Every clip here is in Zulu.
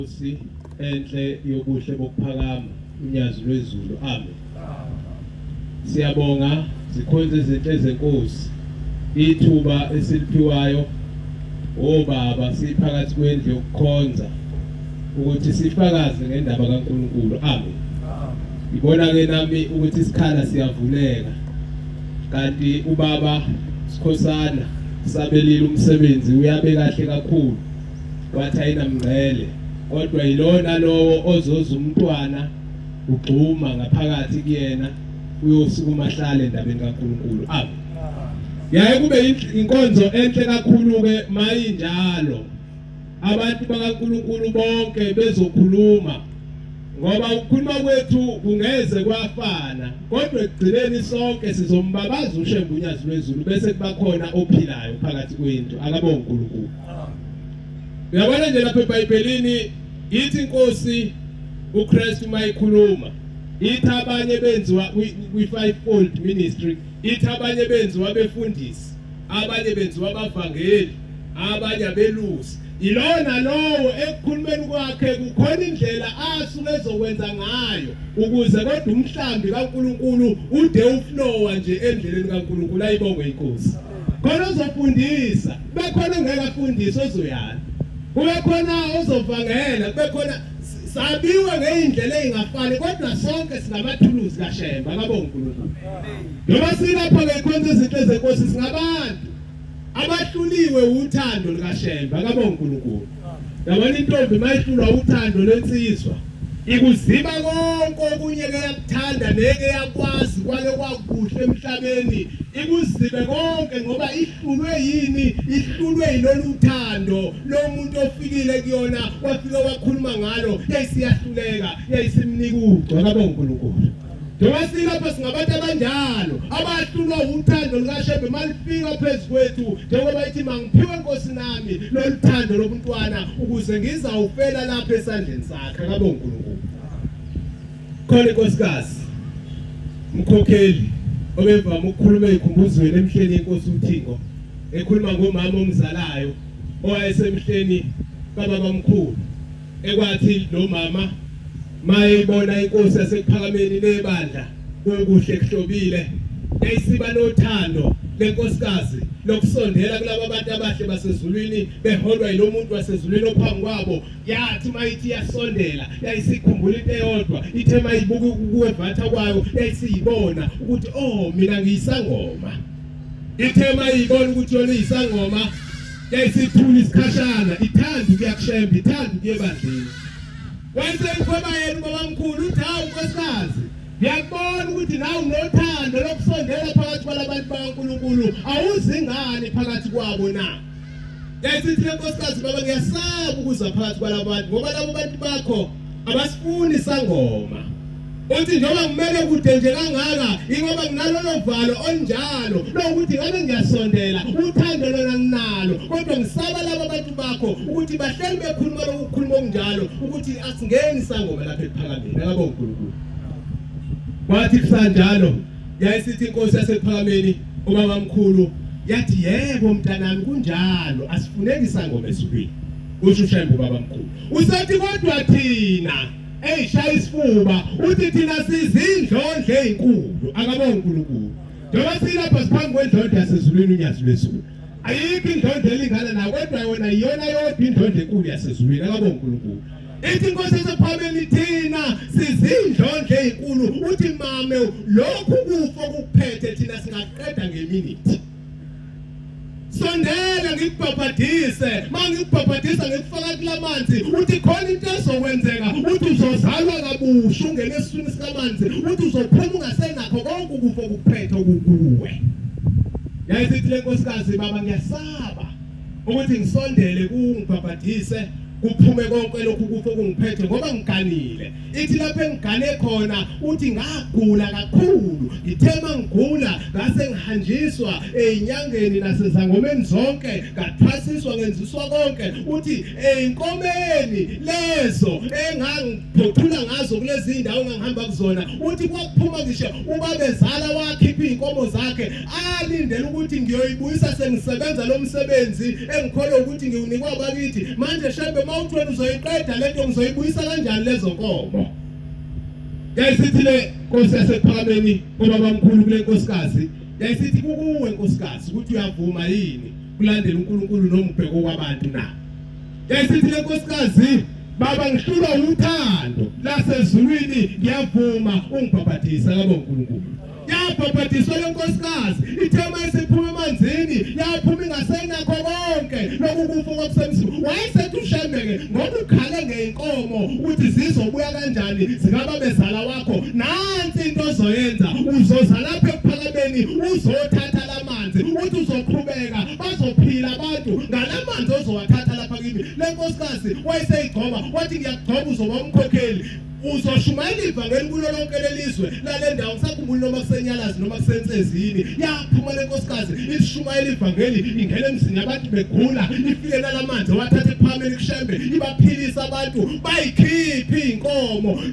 Nkosi enhle yobuhle bokuphakama unyazi lwezulu. Amen. Siyabonga zikhonze izinhle zenkosi. Ithuba esiliphiwayo obaba siphakathi kwendlu yokukhonza ukuthi sifakaze ngendaba kaNkulunkulu. Amen. Ibona ke nami ukuthi isikhala siyavuleka. Kanti ubaba Sikhosana sabelile umsebenzi uyabe kahle kakhulu. Wathi ayinamngcele. Kodwa yilona lowo ozoza umntwana ugxuma ngaphakathi kuyena uyosuka umahlale endabeni kaNkulunkulu. Amen. Yaye kube inkonzo enhle kakhulu ke mayinjalo. Abantu bakaNkulunkulu bonke bezokhuluma ngoba ukukhuluma kwethu kungeze kwafana kodwa ekugcineni sonke sizombabaza ushembu unyazi lwezulu bese kuba khona ophilayo phakathi kwethu. Akabonge uNkulunkulu. Uyabona nje lapha eBhayibhelini ithi inkosi uKristu mayikhuluma ithi abanye benziwa kwi-fivefold ministry, ithi abanye benziwa abefundisi, abanye benziwa abavangeli, abanye abelusi. Ilona lowo ekukhulumeni kwakhe kukhona indlela asuke ezokwenza ngayo ukuze kodwa umhlambi kaNkulunkulu ude uflowa nje endleleni kaNkulunkulu. Ayibonge inkosi. Khona uzofundisa, bekhona ongeke afundise ozoyala. Kube khona ozovangela, kube khona sabiwe ngeindlela ezingafani kodwa sonke sinamathuluzi kaShemba. Akabonge uNkulunkulu. Noma silapha ngekhonza izinto zenkosi singabantu abahluliwe uthando likaShemba. Akabonge uNkulunkulu. Yabona intombi mayihlulwa uthando lensizwa ikuziba konke okunye ke yakuthanda neke yakwazi kwale kwakuhle emhlabeni, ikuzibe konke ngoba ihlulwe yini? Ihlulwe yilolu uthando lomuntu ofikile kuyona wafika wakhuluma ngalo yayisiyahluleka yayisimnika ugco. Akabonge uNkulunkulu. Njengoba silapha singabantu abanjalo abahlulwa uthando likaShemba malifika phezu kwethu, njengoba ithi mangiphiwe Nkosi nami loluthando lobuntwana ukuze ngizawufela lapha esandleni sakhe. Akabonge uNkulunkulu. Khona inkosikazi mkhokheli obevama ukukhuluma ekhumbuzweni emhleni yenkosi uThingo, ekhuluma ngomama omzalayo owayesemhleni kababamkhulu, ekwathi lo mama mayibona inkosi yasekuphakameni nebandla okuhle kuhlobile yayisiba nothando lenkosikazi lokusondela kulabo abantu abahle basezulwini beholwa yilo muntu wasezulwini ophambi kwabo. Yathi mayithi yasondela yayisikhumbula into eyodwa, ithe mayibuka ukuwevatha kwayo yayisiyibona ukuthi oh mina ngiyisangoma. Ithe mayibona ukuthi yona iyisangoma yayisithula isikhashana, ithanda ukuya kuShemba, ithanda ukuya ebandleni. Wenze ikhweba yena ubabamkhulu uthi hawu nkosikazi, ngiyakubona ukuthi nawe unothando lokusondela phakathi kwalabantu bakaNkulunkulu, awuzingani phakathi kwabo na? Yayisithi le nkosikazi, baba ngiyasaba ukuza phakathi kwalabantu ngoba labo bantu bakho abasifuni isangoma. Uthi njengoba kumele kude nje kangaka ingoba nginalolo valo onjalo lokuthi ngabe ngiyasondela uthando lona nginalo, kodwa ngisaba labo bantu bakho ukuthi bahleli bekhuluma lokukhuluma okunjalo ukuthi asingeni isangoma lapha ephakameni. Akabonge uNkulunkulu. Kwathi kusanjalo yayisithi inkosi yasephakameni ubabamkhulu yathi yebo mntanami kunjalo asifuneki isangoma esulwini. Usho uShemba ubabamkhulu usethi kodwa thina shaya isifuba uthi thina sizindlondlo ezinkulu. Akabonge uNkulunkulu. Njengoba silapha siphambi kwendlondlo yasezulwini unyazi lwezulu, ayikho indlondlo elingana nayo kodwa yona iyona yodwa indlondlo enkulu yasezulwini. Akabonge uNkulunkulu. Ithi inkosi yasephakameni thina sizindlondlo ezinkulu. Uthi mame lokhu kufa okuphethe thina singaqeda ngeminithi. Sondela ngikubhabhadise, mangikubhabhadisa ngikufaka kulamanzi uthi khona into ezokwenzeka, uthi uzozalwa kabusha ungene esiswini sikamanzi, uthi uzophuma ungasenakho konke ukufa okuphethe okukuwe. Yayisithi le nkosikazi, baba ngiyasaba ukuthi ngisondele kungibhabhadise kuphume konke lokhu kufa okungiphethe ngoba ngiganile. Ithi lapho engigane khona uthi ngagula kakhulu, ngithema ngigula ngase ngihanjiswa ezinyangeni nasezangomeni zonke, ngathwasiswa ngenziswa konke. Uthi einkomeni lezo engangiphothula ngazo kulezi indawo engihamba kuzona, uthi kwakuphuma ngisho ubabezala wakhipha inkomo zakhe alindele ukuthi ngiyoyibuyisa sengisebenza lo msebenzi engikholwa ukuthi ngiwunikwa bakithi. Manje Shemba mawuthi wena uzoyiqeda lento ngizoyibuyisa kanjani lezo nkomo. Yayisithi le Nkosi yasePhakameni obabamkhulu kule nkosikazi yayisithi kukuwe nkosikazi ukuthi uyavuma yini kulandela uNkulunkulu noma ubheke kwabantu na. Yayisithi le nkosikazi baba ngihlulwa uthando lasezulwini ngiyavuma ungibhabhathisa kabo uNkulunkulu. Yabhabhathisa le nkosikazi ithema isiphuma emanzini yaphuma ingasenakho konke lokukufa kwakusemzini. Wayesethi uShembeke ngoba ukhale ngeinkomo ukuthi zizobuya kanjani zingaba bezala wakho nansi into ozoyenza uzoza lapha ePhakameni uzothatha lamanzi uthi uzoqhubeka bazophila abantu ngalamanzi ozowathatha lapha kimi. Le nkosikazi wayeseyigcoba wathi ngiyagcoba uzoba umkhokheli uzoshumayela ivangeli kulo lonke lelizwe lale ndawo sakhumbula noma kusenyalazi noma kusensezini. Yaphuma le nkosikazi ishumayela ivangeli ingena emzini abantu begula ifike nalamanzi wathatha ePhakameni kuShembe ibaphilisa abantu bayikhiphi inkomo.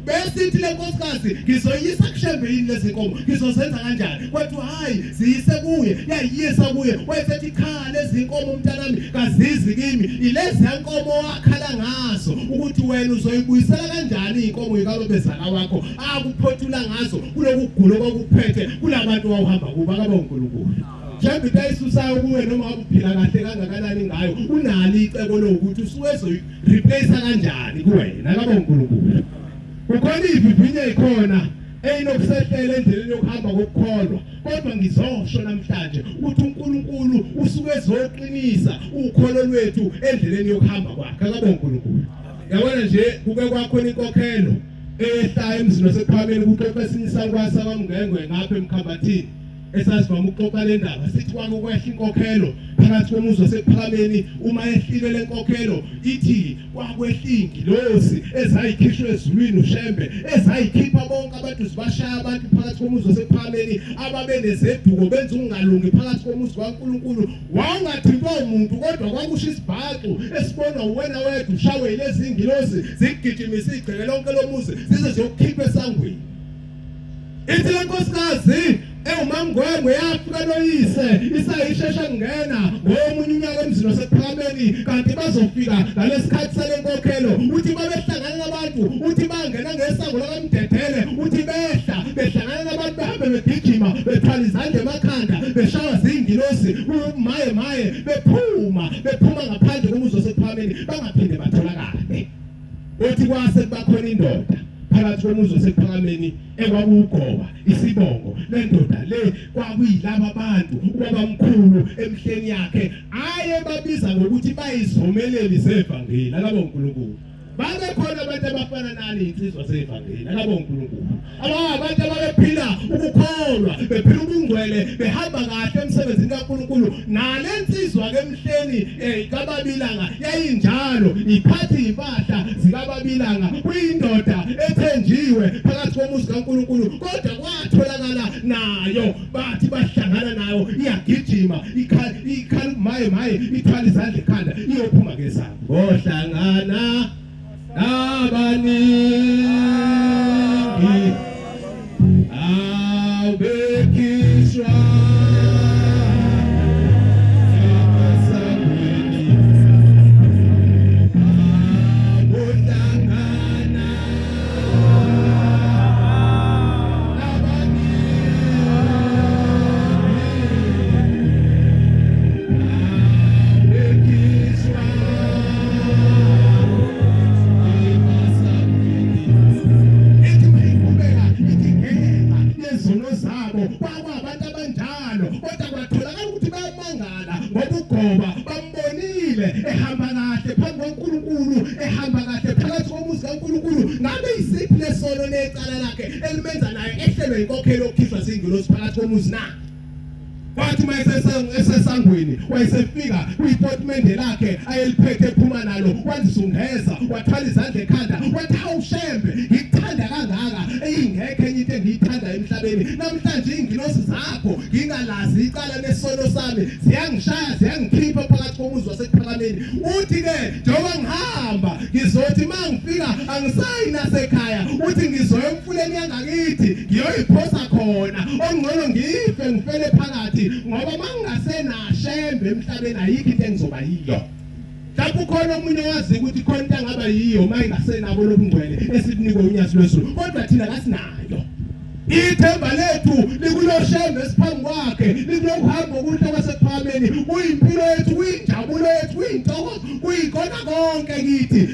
Besithi le nkosikazi ngizoyisa kuShembe yini lezi nkomo ngizozenza kanjani kwathi hayi ziyise kuye yayiyisa kuye. Wayesethi khala lezi nkomo umntanami kazizi kimi ilezi yankomo wakhala ngazo ukuthi wena uzoyibuyisela kanjani inkomo yikalo bezala wakho akuphothula ngazo kulokugula okuphethe kulabantu wawuhamba kuba kaba uNkulunkulu. Mhlawumbe itayisusayo kuwe noma ukuphila kahle kangakanani ngayo unalo icebo lokuthi usuwezo replace kanjani kuwena kaba uNkulunkulu. Kukhona ivivinye ikhona eyinokusehlela endleleni yokuhamba kokukholwa kodwa ngizosho namhlanje ukuthi uNkulunkulu usuke ezoqinisa ukholo lwethu endleleni yokuhamba kwakhe kaba uNkulunkulu. Yabona nje kuke kwakhona inkokhelo ehlaya emzini wasePhakameni kuxoxa esinye isakwasa kwamngengwe ngapha eMkhambathini esasivama ukuxoxa le ndaba sithi kwake kwehla inkokhelo phakathi komuzi wasePhakameni. Uma ehlile le nkokhelo ithi kwakwehla ingilosi ezayikhishwe ezulwini uShembe ezayikhipha bonke abantu zibashaya abantu phakathi komuzi wasePhakameni ababenezeduko benza ungalungi phakathi komuzi kaNkulunkulu. Wangathintwa umuntu kodwa kwakusho isibhaxu esibonwa uwena wedwa ushawe yilezi ingilosi zigijimisa igceke lonke lomuzi zize ziyokukhipha esangweni. Ithi le nkosikazi umamngwengwe yafika noyise isayishesha kungena ngomunye unyaka emzini wasePhakameni kanti bazofika ngalesikhathi sale nkokhelo uthi babehlangana nabantu uthi bangena ngesango lakaMdedele uthi behlangana nabantu bahambe begijima bethwala izandla emakhanda beshawa zingilosi maye bephuma ngaphandle komuzi wasePhakameni bangaphinde batholakale. Uthi kwase bakhona indoda phakathi komuzi wasePhakameni ekwakugoba isibongo lendoda le kwakuyilaba abantu ubabamkhulu emhleni yakhe aye babiza ngokuthi bayizomeleli zevangeli akabo uNkulunkulu. Babe khona abantu abafana nani insizwa zevangeli akabo uNkulunkulu abantu ababephila ukukholwa bephila ubungcwele behamba kahle emsebenzini kaNkulunkulu. Nale nsizwa ke emhleni kaBabilanga yayinjalo iphathi impahla zikaBabilanga kuyindoda ethenjiwe phakathi komuzi kaNkulunkulu kodwa kwatholakala nayo bathi bahlangana nayo iyagijima ikhala maye ithwala izandla ekhanda iyophuma ngesango ngohlangana abaningi awubekishwa ehamba kahle phambi kaNkulunkulu ehamba kahle phakathi komuzi kaNkulunkulu ngabe isiphi lesono necala lakhe elimenza naye ehlelwe inkokhelo yokukhishwa zingilosi phakathi komuzi na. Wathi mayesesangweni wayesefika kwiportmende lakhe ayeliphethe ephuma nalo wazisungeza wathwala izandla ekhanda wathi hawu Shembe ngikuthanda kangaka eyingekho enye into engiyithanda emhlabeni namhlanje ingilosi zakho ngingalazi icala lesono sami ziyangishaya ziyangikhipha phakathi komuzi wasePhakameni. Uthi ke njengoba ngihamba ngizothi mangifika angisayi nasekhaya uthi ngizoya emfuleni yangakithi ngiyoyiphosa khona ongcono ngife ngifele phakathi ngoba mangingasena Shembe emhlabeni ayikho into engizoba yiyo. lapho ukhona umuntu owazi ukuthi khona into angaba yiyo mayingasenabo lobungcwele esinikwe uNyathi lwesulu kodwa thina kasinayo ithemba lethu likuloshembe esiphambi kwakhe likulokuhamba ukuthi kwasePhalameni kuyimpilo yethu kuyinjabulo yethu kuyintokozo kuyikhona konke kithi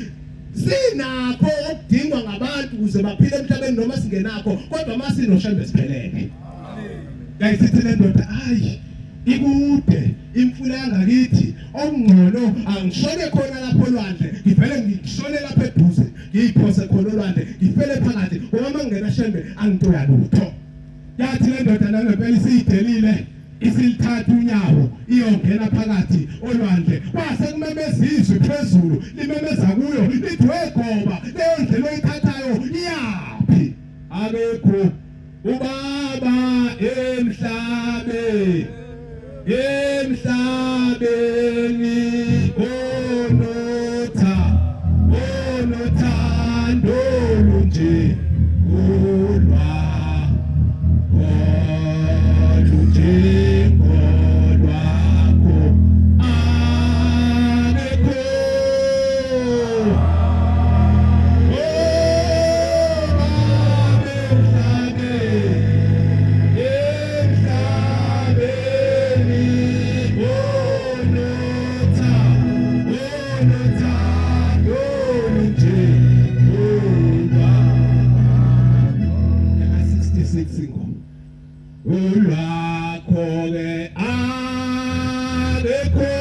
sinakho okudingwa ngabantu ukuze baphile emhlabeni noma singenakho kodwa masinoshembe siphelele ngayisithi le ndoda hayi ikude imfula yangakithi okungcono angishone khona lapho olwandle ngivele ngishone lapha eduze ngiyiphose khona olwandle ngifele phakathi ngoba mangena shembe angitoya lutho yathi le ndoda nangempela isidelile isilithatha unyawo iyongena phakathi olwandle kwase kumemezizwe phezulu limemeza kuyo lithi wegoba leyo ndlela oyithathayo iyaphi akekho ubaba emhlabeni onothando lunje ulwa olunje ngolwakho akekho ulwakho-ke akekho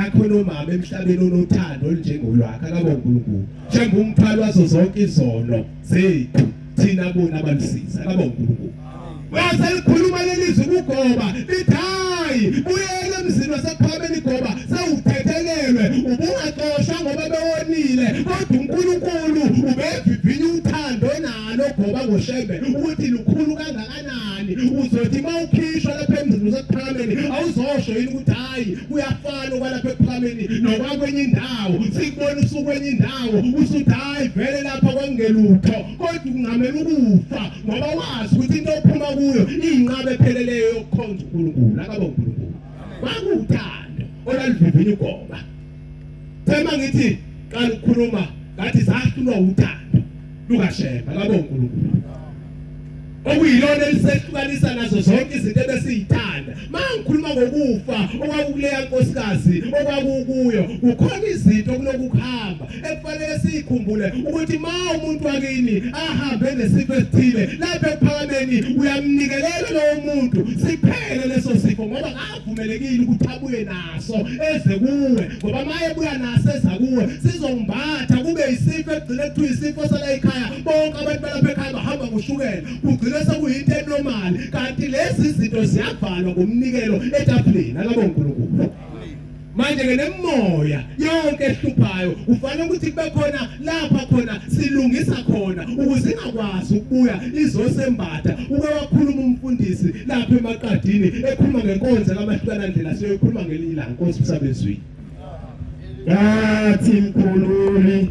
akakhona umama emhlabeni onothando olunjengolwakhe akabonga uNkulunkulu njengomthwalo wazo zonke izono zethu thina bona abalisiza akabonga uNkulunkulu waselikhuluma lelizwi kugoba lithi hayi buyele emzini wasePhalameni goba sewuthethelelwe ubungaxoshwa ngoba bewonile kodwa uNkulunkulu ubevivinya uthando nalo goba ngoshembe ukuthi lukhulu kangakanani uzothi mawukhishwa lapha emzini wasePhalameni awuzosho yini ukuthi hayi uyafana okwalapha ePhalameni nokwakwenye indawo sikubona usukwenye indawo usuthi hayi vele lapha kwangelutho kodwa kungamela ukufa ngoba wazi ukuthi into ophuma kuyo inqabe epheleleyo yokukhonza uNkulunkulu akabonga uNkulunkulu kwakuthando olalivivinya ugoba thema ngithi qala ukukhuluma ngathi zahlulwa uthando lukashemba akabonga uNkulunkulu okuyilona elisehlukanisa nazo zonke izinto ebesiyithanda mangikhuluma ngokufa okwakuleya nkosikazi okwakukuyo kukhona izinto kulokuhamba ekufanele sikhumbule ukuthi umuntu wakini ahambe nesifo esithile lapha ePhalameni uyamnikelela lo muntu siphele leso sifo ngoba akavumelekile ukuthi abuye naso eze kuwe ngoba maye buya naso eza kuwe sizombatha kube isifo egcine kuthiwa isifo sala ekhaya bonke abantu balapha ekhaya bahamba ngoshukela lesa kuyinto enormal kanti lezi zinto ziyavalwa ngomnikelo etafuleni akabonga uNkulunkulu manje ke nemoya yonke ehluphayo kufanele ukuthi kube khona lapha khona silungisa khona ukuze ingakwazi ukubuya izosembatha uke wakhuluma umfundisi lapha emaqadini ekhuluma ngenkonzo kamahlukana ndlela siyokhuluma ngelinye ilanga Nkosi msabezweni yathi mkhululi